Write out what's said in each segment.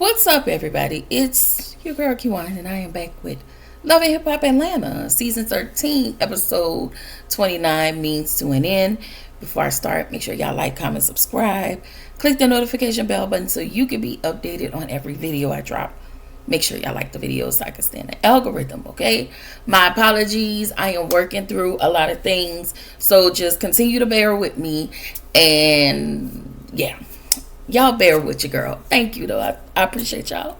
What's up, everybody? It's your girl Kiwan, and I am back with Love and Hip Hop Atlanta, season 13, episode 29 means to an end. Before I start, make sure y'all like, comment, subscribe. Click the notification bell button so you can be updated on every video I drop. Make sure y'all like the videos so I can stand the algorithm, okay? My apologies. I am working through a lot of things, so just continue to bear with me. And yeah, y'all bear with your girl. Thank you, though. I appreciate y'all.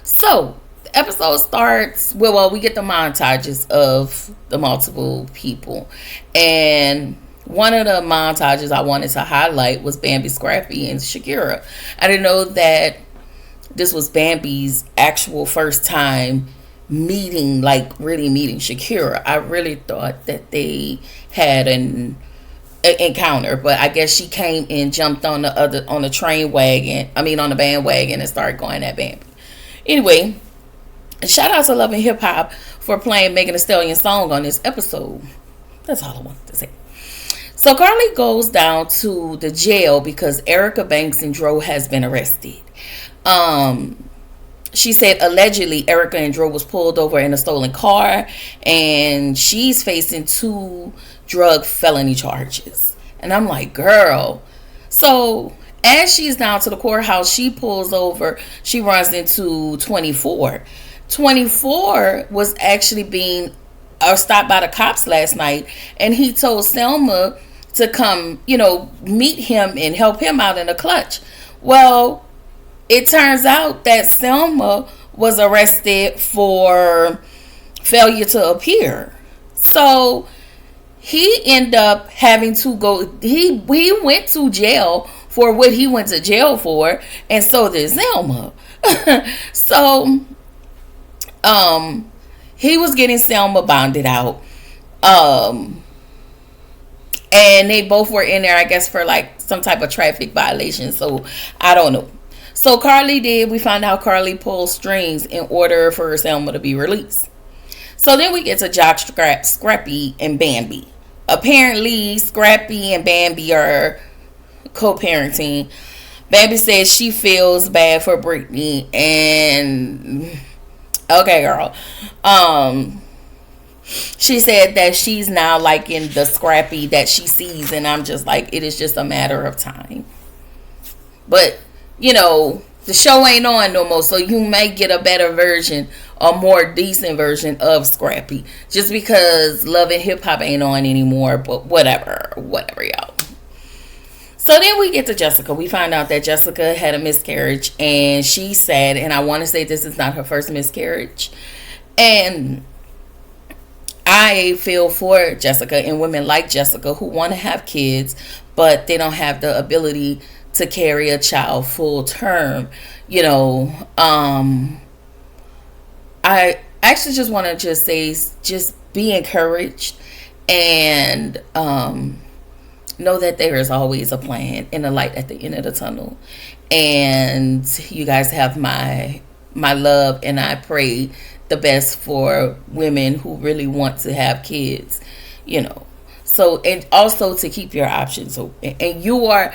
So, the episode starts, well, we get the montages of the multiple people. And one of the montages I wanted to highlight was Bambi, Scrappy, and Shakira. I didn't know that this was Bambi's actual first time meeting, like really meeting Shakira. I really thought that they had an encounter, but I guess she came and jumped on the train wagon. I mean, on the bandwagon and started going at Bambi. Anyway, shout out to Love and Hip Hop for playing Megan Thee Stallion song on this episode. That's all I wanted to say. So Carly goes down to the jail because Erica Banks and Dro has been arrested. She said allegedly Erica and Dro was pulled over in a stolen car, and she's facing 2 drug felony charges. And I'm like, girl. So as she's down to the courthouse, she pulls over. She runs into 24. 24 was actually being stopped by the cops last night, and he told Selma to come, meet him and help him out in a clutch. Well, it turns out that Selma was arrested for failure to appear. So he ended up having to go. He went to jail for what he went to jail for, and so did Selma. So he was getting Selma bonded out. And they both were in there, I guess, for like some type of traffic violation. So I don't know. So we found out Carly pulled strings in order for Selma to be released. So then we get to Jock, Scrappy, and Bambi. Apparently, Scrappy and Bambi are co-parenting. Bambi says she feels bad for Brittany, and okay, girl. She said that she's now liking the Scrappy that she sees, and I'm just like, it is just a matter of time. But the show ain't on no more, so you may get a better version, a more decent version of Scrappy, just because Love and Hip Hop ain't on anymore. But whatever, y'all. So then we get to Jessica. We find out that Jessica had a miscarriage, and she's sad, and I want to say this is not her first miscarriage. And I feel for Jessica and women like Jessica who want to have kids, but they don't have the ability to carry a child full term. I actually just want to just say, just be encouraged, and know that there is always a plan and a light at the end of the tunnel. And you guys have my love, and I pray the best for women who really want to have kids, So, and also to keep your options open. And you are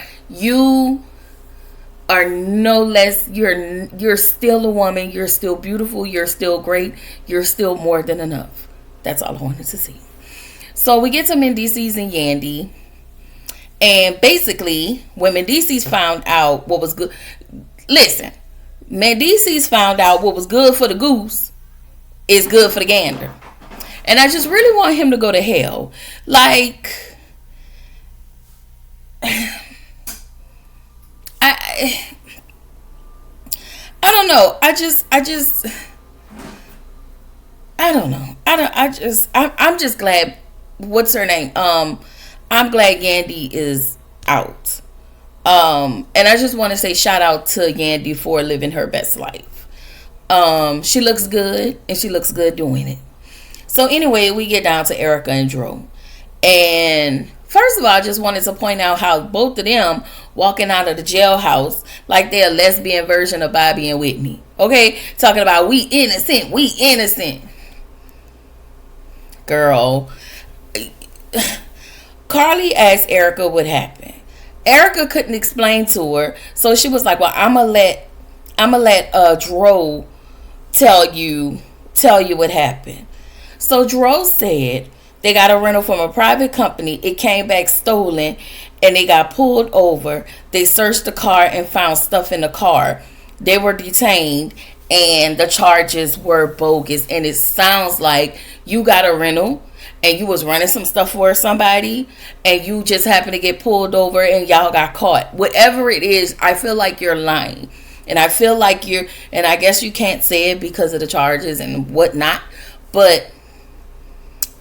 no less, you're still a woman, you're still beautiful, you're still great, you're still more than enough. That's all I wanted to see. So we get to Mendeecees and Yandy. And basically, when Mendeecees found out what was good, listen, Mendeecees found out what was good for the goose is good for the gander. And I just really want him to go to hell. Like, I don't know. I don't know. I'm just glad. What's her name? I'm glad Yandy is out. And I just want to say shout out to Yandy for living her best life. She looks good, and she looks good doing it. So anyway, we get down to Erica and Dro. And first of all, I just wanted to point out how both of them walking out of the jailhouse like they're a lesbian version of Bobby and Whitney. Okay? Talking about we innocent. Girl. Carly asked Erica what happened. Erica couldn't explain to her, so she was like, well, I'm going to let I'm gonna let Dro tell you what happened. So Dro said they got a rental from a private company. It came back stolen, and they got pulled over. They searched the car and found stuff in the car. They were detained, and the charges were bogus. And it sounds like you got a rental and you was running some stuff for somebody, and you just happened to get pulled over and y'all got caught. Whatever it is, I feel like you're lying. And I feel like and I guess you can't say it because of the charges and whatnot, but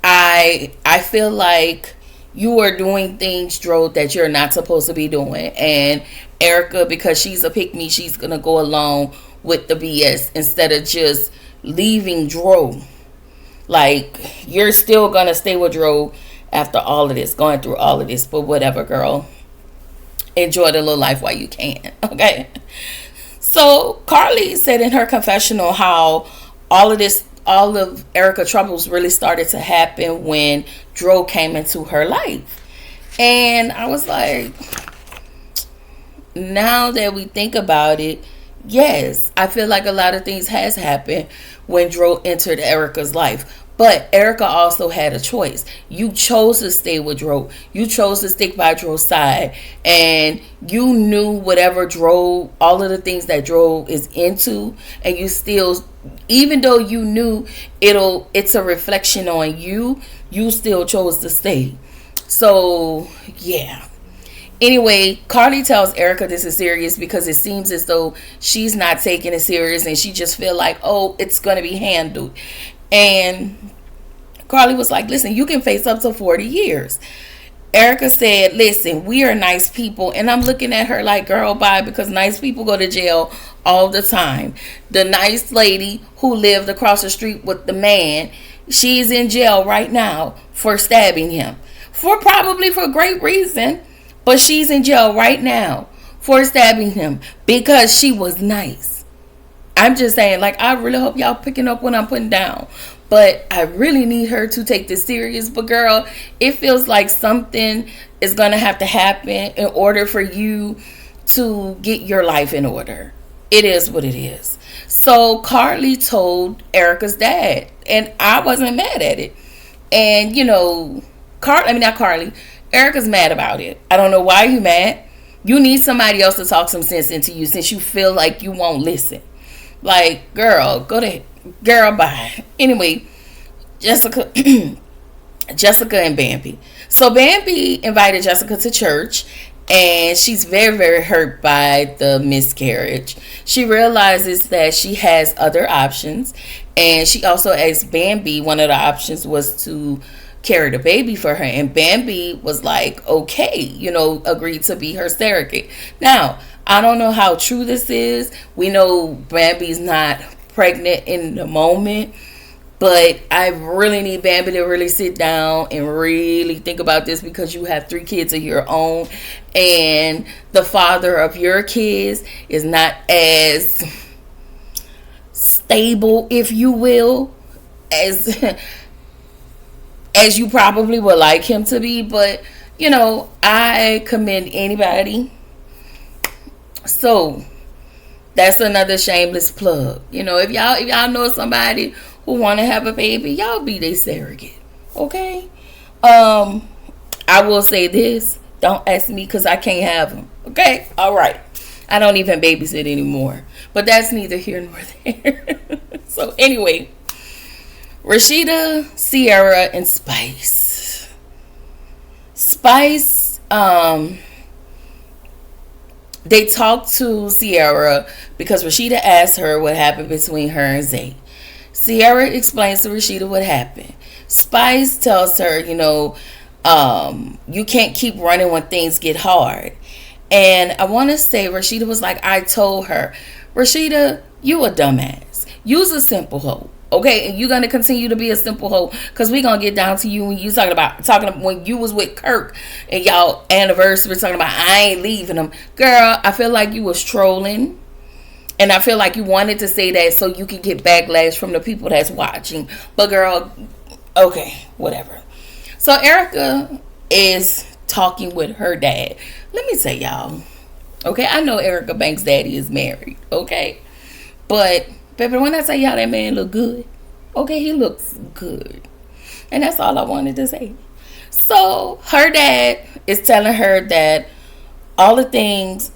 I feel like you are doing things, Dro, that you're not supposed to be doing. And Erica, because she's a pick me, she's gonna go along with the BS instead of just leaving Dro. Like, you're still gonna stay with Dro after all of this, going through all of this. But whatever, girl. Enjoy the little life while you can. Okay. So Carly said in her confessional how all of Erica troubles really started to happen when Dro came into her life. And I was like, now that we think about it, yes, I feel like a lot of things has happened when Dro entered Erica's life. But Erica also had a choice. You chose to stay with Dro. You chose to stick by Dro's side. And you knew whatever Dro, all of the things that Dro is into. And you still, even though you knew it's a reflection on you, you still chose to stay. So, yeah. Anyway, Carly tells Erica this is serious because it seems as though she's not taking it serious and she just feel like, oh, it's going to be handled. And Carly was like, listen, you can face up to 40 years. Erica said, listen, we are nice people. And I'm looking at her like, girl, bye, because nice people go to jail all the time. The nice lady who lived across the street with the man, she's in jail right now for stabbing him. Probably for great reason. But she's in jail right now for stabbing him because she was nice. I'm just saying, like, I really hope y'all picking up what I'm putting down. But I really need her to take this serious. But girl, it feels like something is going to have to happen in order for you to get your life in order. It is what it is. So Carly told Erica's dad. And I wasn't mad at it. And, you know, not Carly. Erica's mad about it. I don't know why you mad. You need somebody else to talk some sense into you since you feel like you won't listen. Like, girl, bye. Anyway, Jessica and Bambi. So Bambi invited Jessica to church, and she's very, very hurt by the miscarriage. She realizes that she has other options, and she also asked Bambi, one of the options was to carry the baby for her, and Bambi was like, okay, agreed to be her surrogate. Now, I don't know how true this is. We know Bambi's not pregnant in the moment, but I really need Bambi to really sit down and really think about this because you have 3 kids of your own, and the father of your kids is not as stable, if you will, as you probably would like him to be. But I commend anybody. So that's another shameless plug. If y'all know somebody who want to have a baby, y'all be their surrogate. Okay. I will say this: don't ask me because I can't have them. Okay. All right. I don't even babysit anymore. But that's neither here nor there. So anyway. Rashida, Sierra, and Spice. Spice, they talked to Sierra because Rashida asked her what happened between her and Zay. Sierra explains to Rashida what happened. Spice tells her, you can't keep running when things get hard. And I want to say Rashida was like, I told her, Rashida, you a dumbass. You's a simple hoe. Okay, and you're gonna continue to be a simple hoe because we're gonna get down to you when you talking about when you was with Kirk and y'all anniversary talking about I ain't leaving him. Girl, I feel like you was trolling, and I feel like you wanted to say that so you could get backlash from the people that's watching. But girl, okay, whatever. So Erica is talking with her dad. Let me tell y'all. Okay, I know Erica Banks' daddy is married. Okay. But baby, when I tell y'all that man look good, okay, he looks good. And that's all I wanted to say. So her dad is telling her that all the things,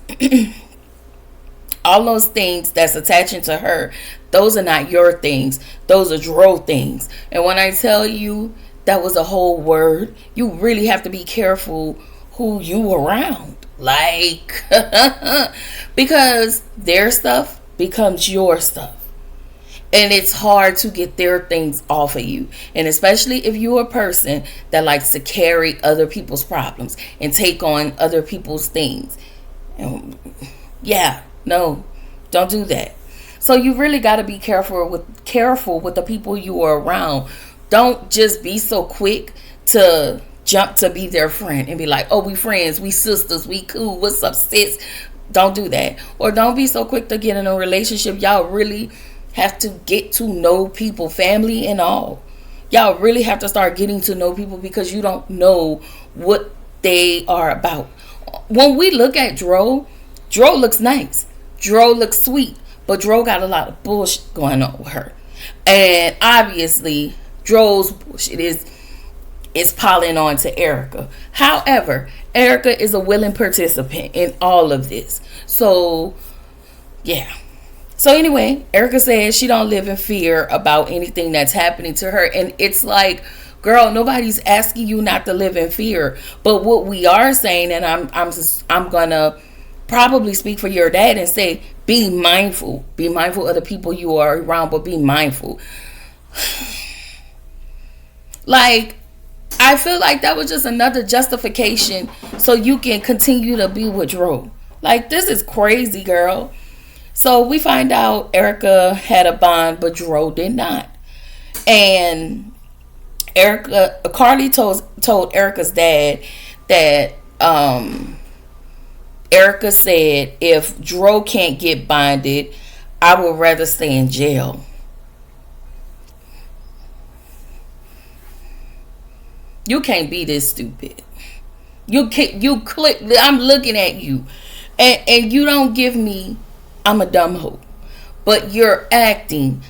all those things that's attaching to her, those are not your things. Those are Dro things. And when I tell you that was a whole word, you really have to be careful who you around. Like, because their stuff becomes your stuff. And it's hard to get their things off of you. And especially if you're a person that likes to carry other people's problems and take on other people's things. And yeah, no, don't do that. So you really got to be careful with the people you are around. Don't just be so quick to jump to be their friend and be like, oh, we friends, we sisters, we cool, what's up, sis? Don't do that. Or don't be so quick to get in a relationship. Y'all really have to get to know people, family and all. Y'all really have to start getting to know people because you don't know what they are about. When we look at Dro looks nice. Dro looks sweet. But Dro got a lot of bullshit going on with her. And obviously, Dro's bullshit is piling on to Erica. However, Erica is a willing participant in all of this. So, yeah. So anyway, Erica says she don't live in fear about anything that's happening to her. And it's like, girl, nobody's asking you not to live in fear. But what we are saying, and I'm gonna probably speak for your dad and say, be mindful. Be mindful of the people you are around, but be mindful. Like, I feel like that was just another justification so you can continue to be with Dro. Like, this is crazy, girl. So we find out Erica had a bond, but Dro did not. And Carly told Erica's dad that Erica said, if Dro can't get bonded, I would rather stay in jail. You can't be this stupid. You click. I'm looking at you, and you don't give me, I'm a dumb hoe, but you're acting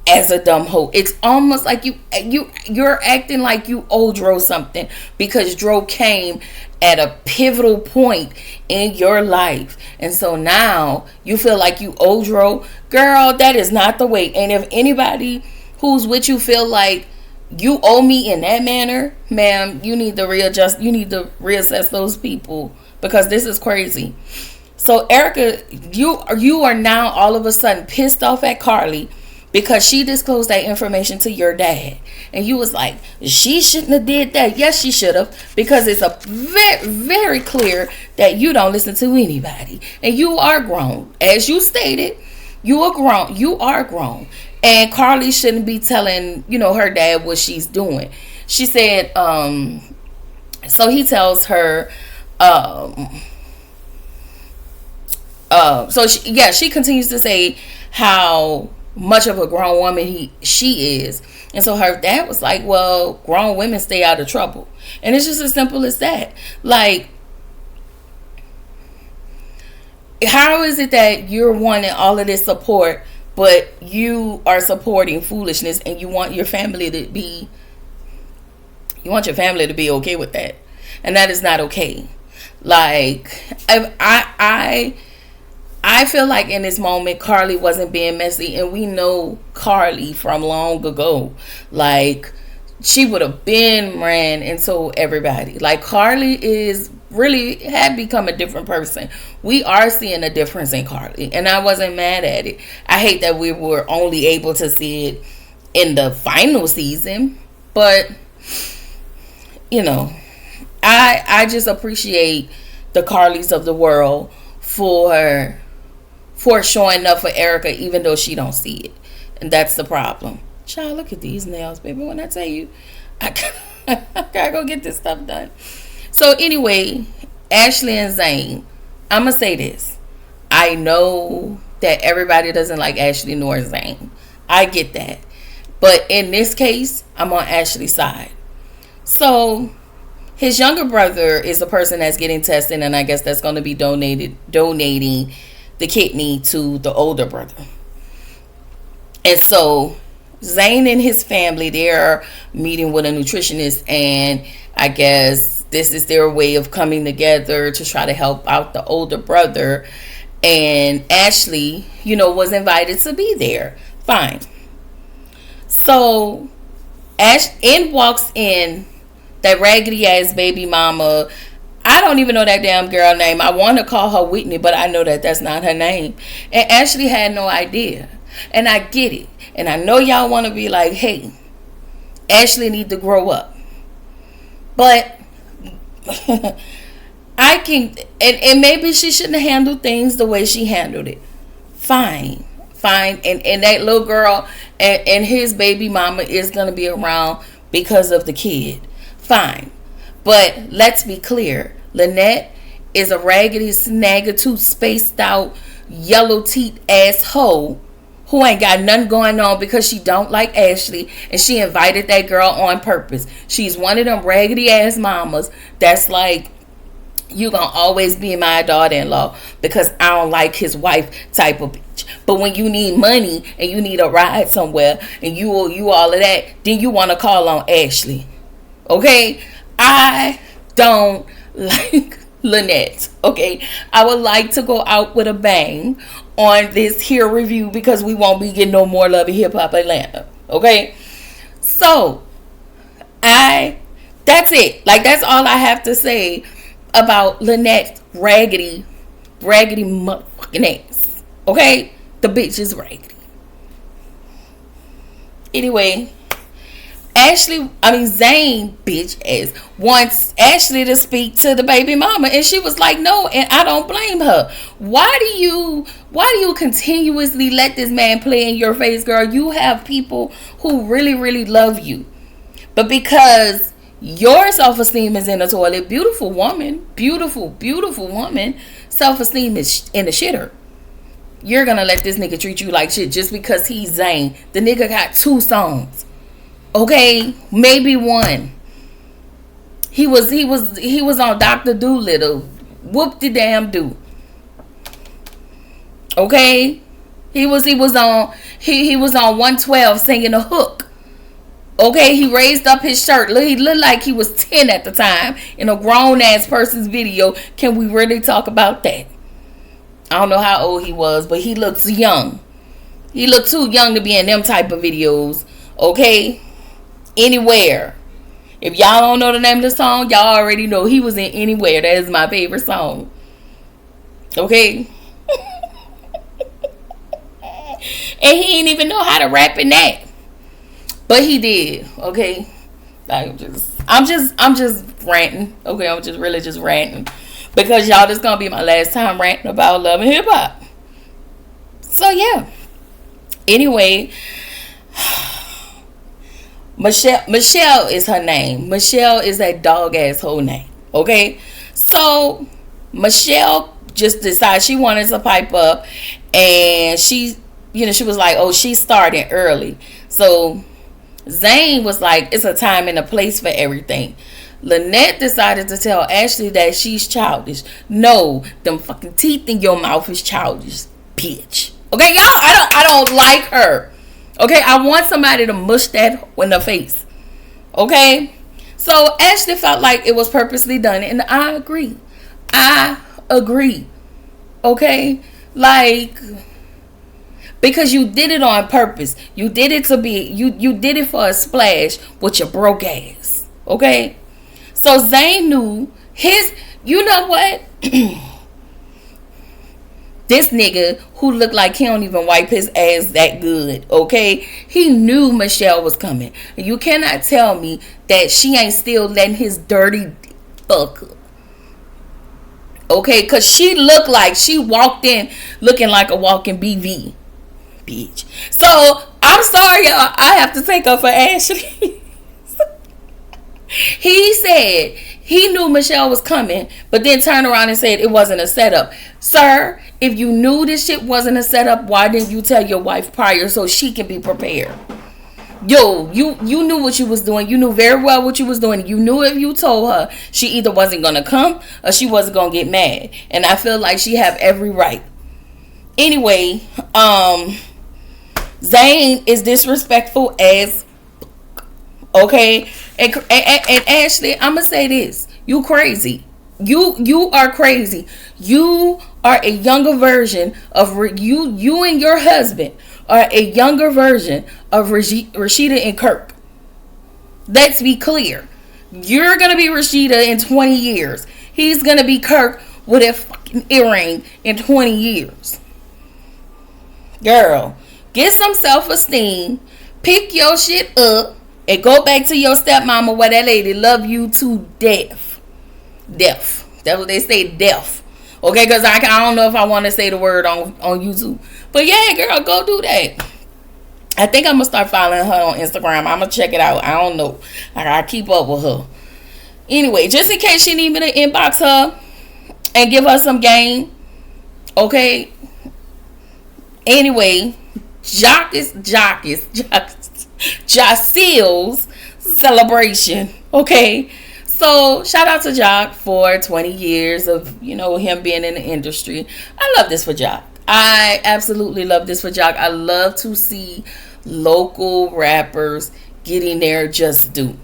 as a dumb hoe. It's almost like you're acting like you owe Dro something because Dro came at a pivotal point in your life, and so now you feel like you owe Dro. Girl, that is not the way. And if anybody who's with you feel like you owe me in that manner, ma'am, you need to readjust. You need to reassess those people because this is crazy. So Erica, you are now all of a sudden pissed off at Carly because she disclosed that information to your dad. And you was like, she shouldn't have did that. Yes, she should have, because it's a very, very clear that you don't listen to anybody. And you are grown. As you stated, you are grown. You are grown. And Carly shouldn't be telling, her dad what she's doing. She said, so he tells her, she continues to say how much of a grown woman she is. And so her dad was like, well, grown women stay out of trouble. And it's just as simple as that. Like, how is it that you're wanting all of this support, but you are supporting foolishness and you want your family to be okay with that? And that is not okay. Like, I feel like in this moment, Carly wasn't being messy, and we know Carly from long ago. Like, she would have been ran and told everybody. Like, Carly had become a different person. We are seeing a difference in Carly, and I wasn't mad at it. I hate that we were only able to see it in the final season, but I just appreciate the Carlys of the world for showing up for Erica, even though she don't see it. And that's the problem. Child, look at these nails, baby. When I tell you, I gotta go get this stuff done. So anyway, Ashley and Zane, I'm gonna say this. I know that everybody doesn't like Ashley nor Zane. I get that. But in this case, I'm on Ashley's side. So his younger brother is the person that's getting tested, and I guess that's going to be donating the kidney to the older brother. And so Zane and his family, they're meeting with a nutritionist, and I guess this is their way of coming together to try to help out the older brother. And Ashley, was invited to be there. Fine. So walks in that raggedy ass baby mama. I don't even know that damn girl name. I want to call her Whitney, but I know that that's not her name. And Ashley had no idea. And I get it. And I know y'all want to be like, hey, Ashley need to grow up. But I can, and maybe she shouldn't have handled things the way she handled it. Fine. And that little girl and his baby mama is going to be around because of the kid. Fine. But let's be clear. Lynette is a raggedy, snaggletooth, spaced out, yellow teeth asshole who ain't got nothing going on because she don't like Ashley, and she invited that girl on purpose. She's one of them raggedy ass mamas that's like, you gonna always be my daughter-in-law because I don't like his wife type of bitch. But when you need money and you need a ride somewhere and you all of that, then you want to call on Ashley. Okay? I don't like Lynette. Okay? I would like to go out with a bang on this here review because we won't be getting no more Love and Hip Hop Atlanta. Okay? So, that's it. Like, that's all I have to say about Lynette's raggedy motherfucking ass. Okay? The bitch is raggedy. Anyway, Zane, bitch ass, wants Ashley to speak to the baby mama, and she was like, no, and I don't blame her. Why do you continuously let this man play in your face, girl? You have people who really, really love you. But because your self-esteem is in the toilet, beautiful woman, self-esteem is in the shitter. You're gonna let this nigga treat you like shit just because he's Zane. The nigga got 2 songs. Okay, maybe 1. He was on Dr. Doolittle. Whoop de damn do. Okay? He was on 112 singing a hook. Okay, he raised up his shirt. He looked like he was 10 at the time in a grown ass person's video. Can we really talk about that? I don't know how old he was, but he looks young. He looked too young to be in them type of videos. Okay? Anywhere. If y'all don't know the name of the song, y'all already know he was in Anywhere. That is my favorite song. Okay? And he didn't even know how to rap in that. But he did. Okay? I'm just ranting. Okay? I'm just really just ranting. Because y'all, this gonna be my last time ranting about Love and Hip Hop. So yeah. Anyway, Michelle is her name. Michelle is that dog asshole name. Okay? So Michelle just decided she wanted to pipe up, and she was like, oh, she's starting early. So Zane was like, it's a time and a place for everything. Lynette decided to tell Ashley that she's childish. No, them fucking teeth in your mouth is childish, bitch. Okay, y'all, I don't like her. Okay, I want somebody to mush that in the face. Okay? So Ashley felt like it was purposely done, and I agree. Okay? Like, because you did it on purpose. You did it to be, you did it for a splash with your broke ass. Okay? So Zane knew you know what? This nigga who looked like he don't even wipe his ass that good, okay? He knew Michelle was coming. You cannot tell me that she ain't still letting his dirty fuck. Okay? Because she looked like she walked in looking like a walking BV. Bitch. So, I'm sorry, y'all. I have to take up for Ashley. He said he knew Michelle was coming, but then turned around and said it wasn't a setup. Sir, if you knew this shit wasn't a setup, why didn't you tell your wife prior so she can be prepared? Yo, you knew what you was doing. You knew very well what you was doing. You knew if you told her, she either wasn't going to come or she wasn't going to get mad. And I feel like she have every right. Anyway, Zane is disrespectful as okay. And Ashley, I'm gonna say this: you crazy. You are crazy. You are a younger version of you. You and your husband are a younger version of Rashida and Kirk. Let's be clear. You're gonna be Rashida in 20 years. He's gonna be Kirk with a fucking earring in 20 years. Girl, get some self-esteem. Pick your shit up and go back to your stepmama where that lady love you to death. Death. That's what they say, death. Okay, because I don't know if I want to say the word on YouTube. But yeah, girl, go do that. I think I'm going to start following her on Instagram. I'm going to check it out. I don't know. I got to keep up with her. Anyway, just in case she need me to inbox her and give her some game. Okay. Anyway, Jacil's celebration. Okay. So shout out to Jock for 20 years of, him being in the industry. I love this for Jock. I absolutely love this for Jock. I love to see local rappers getting their just due.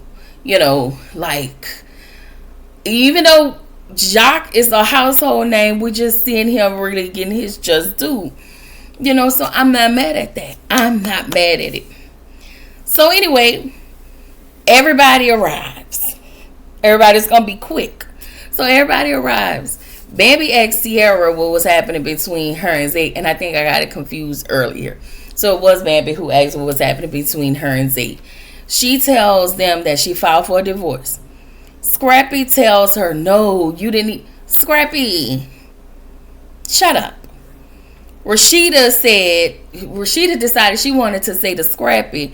Like, even though Jock is a household name, we're just seeing him really getting his just due. So I'm not mad at that. I'm not mad at it. So anyway, everybody arrives. Everybody's going to be quick. So everybody arrives. Bambi asked Ciara what was happening between her and Zay, and I think I got it confused earlier. So it was Bambi who asked what was happening between her and Zay. She tells them that she filed for a divorce. Scrappy tells her, no, you didn't. Scrappy, shut up. Rashida decided she wanted to say to Scrappy,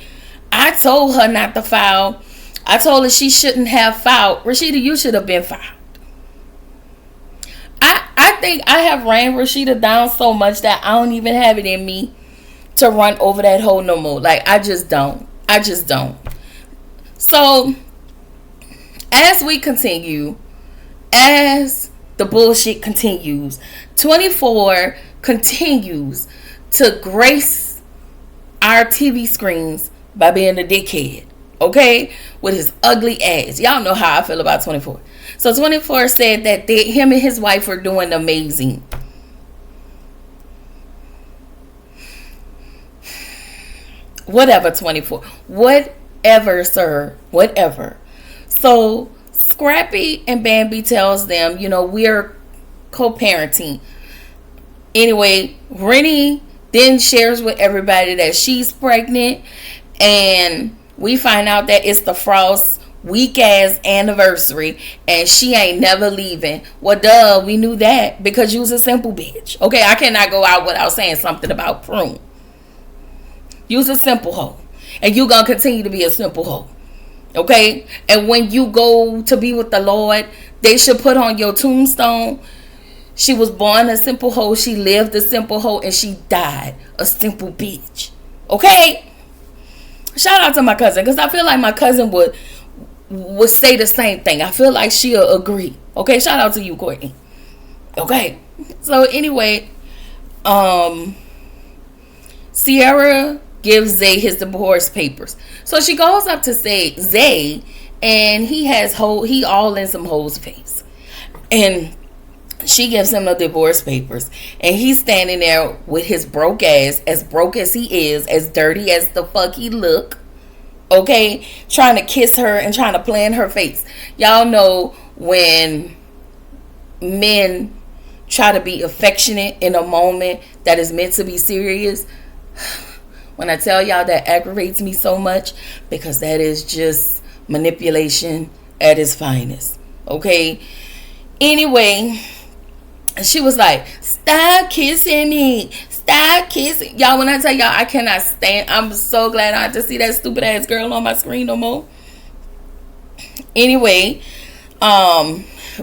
I told her not to file. I told her she shouldn't have filed. Rashida, you should have been filed. I think I have ran Rashida down so much that I don't even have it in me to run over that hole no more. Like, I just don't. So, as we continue, as the bullshit continues, 24 continues to grace our TV screens by being a dickhead. Okay? With his ugly ass. Y'all know how I feel about 24. So 24 said that him and his wife were doing amazing. Whatever, 24. Whatever, sir. Whatever. So Scrappy and Bambi tells them, we're co-parenting. Anyway, Rennie then shares with everybody that she's pregnant, and we find out that it's the Frost weak ass anniversary, and she ain't never leaving. Well, duh, we knew that because you was a simple bitch. Okay, I cannot go out without saying something about Prune. You was a simple hoe, and you gonna continue to be a simple hoe. Okay, and when you go to be with the Lord, they should put on your tombstone, she was born a simple hoe, she lived a simple hoe, and she died a simple bitch. Okay? Shout out to my cousin, because I feel like my cousin would say the same thing. I feel like she'll agree. Okay? Shout out to you, Courtney. Okay? So anyway, Ciara gives Zay his divorce papers. So she goes up to Zay, and he all in some hoes face. And she gives him the divorce papers, and he's standing there with his broke ass, as broke as he is, as dirty as the fuck he look, okay, trying to kiss her and trying to play in her face. Y'all know when men try to be affectionate in a moment that is meant to be serious. When I tell y'all, that aggravates me so much, because that is just manipulation at its finest. Okay? Anyway, she was like, stop kissing me. Stop kissing. Y'all, when I tell y'all, I cannot stand. I'm so glad I have to see that stupid ass girl on my screen no more. Anyway,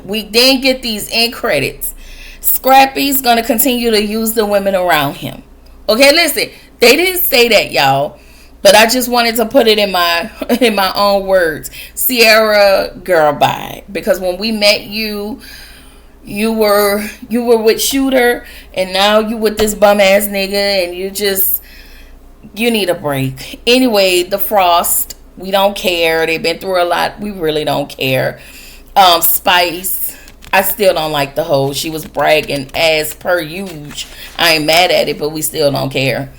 we then get these end credits. Scrappy's going to continue to use the women around him. Okay, listen. They didn't say that, y'all. But I just wanted to put it in my own words. Ciara, girl, bye. Because when we met you were with Shooter, and now you with this bum ass nigga, and you just You need a break. Anyway, the Frost, we don't care. They've been through a lot. We really don't care. Spice, I still don't like the whole. She was bragging as per usual. I ain't mad at it, but we still don't care.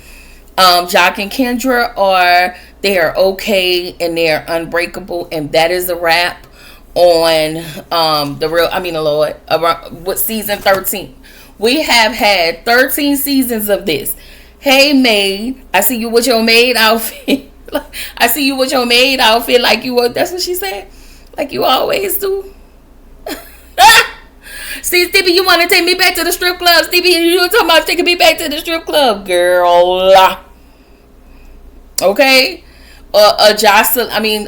Jock and Kendra are, they are okay and they're unbreakable, and that is a wrap on the Lord, with season 13. We have had 13 seasons of this. Hey maid, I see you with your maid outfit. I see you with your maid outfit like you were. That's what she said. Like you always do. See, Stevie, you want to take me back to the strip club? Stevie, you were talking about taking me back to the strip club, girl. Okay. Jocelyn.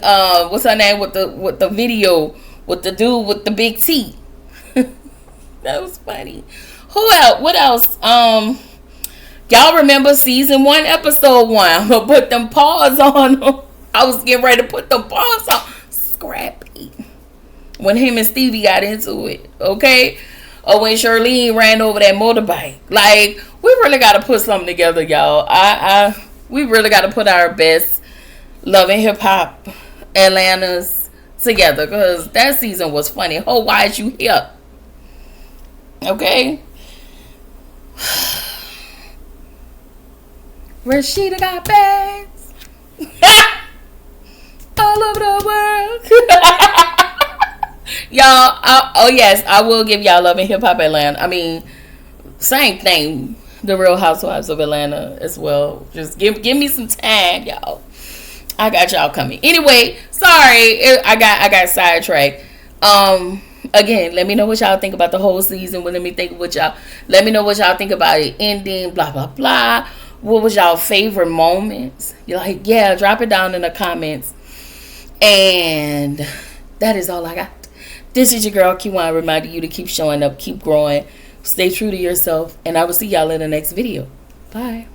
What's her name with the video with the dude with the big T? That was funny. Who else? What else? Y'all remember season 1, episode 1? I'm gonna put them paws on them. I was getting ready to put them paws on Scrappy when him and Stevie got into it. Okay. Or when Charlene ran over that motorbike. Like, we really gotta put something together, y'all. We really gotta put our best Love and Hip Hop Atlanta's together, because that season was funny. Oh, why is you here? Okay. Rashida got bags all over the world. Y'all, oh yes, I will give y'all Love and Hip Hop Atlanta. Same thing. The Real Housewives of Atlanta as well. Just give me some time, y'all. I got y'all coming. Anyway, sorry, I got sidetracked. Again, let me know what y'all think about the whole season. Let me know what y'all think about it ending. Blah blah blah. What was y'all favorite moments? You're like, yeah, drop it down in the comments. And that is all I got. This is your girl Kiwan, reminding you to keep showing up, keep growing, stay true to yourself, and I will see y'all in the next video. Bye.